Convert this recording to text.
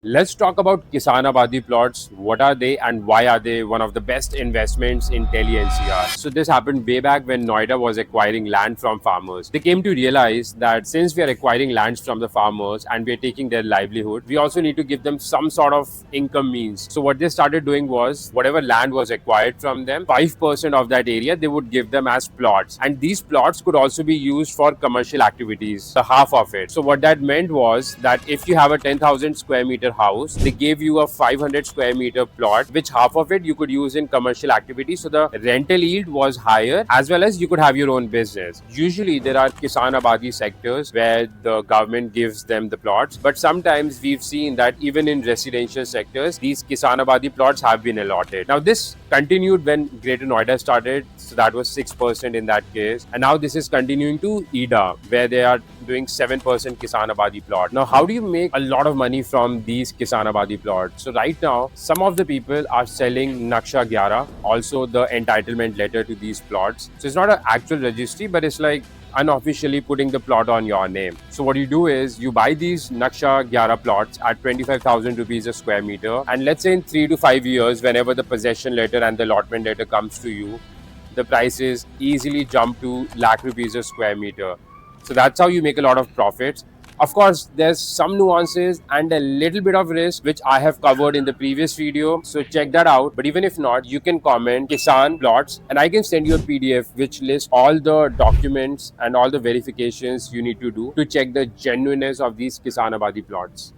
Let's talk about Kisan Abadi plots. What are they and why are they one of the best investments in Delhi NCR? So this happened way back when Noida was acquiring land from farmers. They came to realize that since we are acquiring lands from the farmers and we are taking their livelihood, we also need to give them some sort of income means. So what they started doing was whatever land was acquired from them, 5% of that area they would give them as plots. And these plots could also be used for commercial activities, the half of it. So what that meant was that if you have a 10,000 square meter house, they gave you a 500 square meter plot, which half of it you could use in commercial activities. So the rental yield was higher, as well as you could have your own business. Usually there are Kisan Abadi sectors where the government gives them the plots, but sometimes we've seen that even in residential sectors, these Kisan Abadi plots have been allotted. Now this continued when Greater Noida started, so that was 6% in that case, and now this is continuing to EDA, where they are doing 7% Kisan Abadi plot. Now, how do you make a lot of money from these Kisan Abadi plots? So right now, some of the people are selling Naksha 11, also the entitlement letter to these plots. So it's not an actual registry, but it's like unofficially putting the plot on your name. So what you do is you buy these Naksha 11 plots at 25,000 rupees a square meter, and let's say in 3 to 5 years, whenever the possession letter and the allotment letter comes to you, the prices easily jump to lakh rupees a square meter. So that's how you make a lot of profits. Of course, there's some nuances and a little bit of risk, which I have covered in the previous video. So check that out. But even if not, you can comment Kisan plots and I can send you a PDF which lists all the documents and all the verifications you need to do to check the genuineness of these Kisan Abadi plots.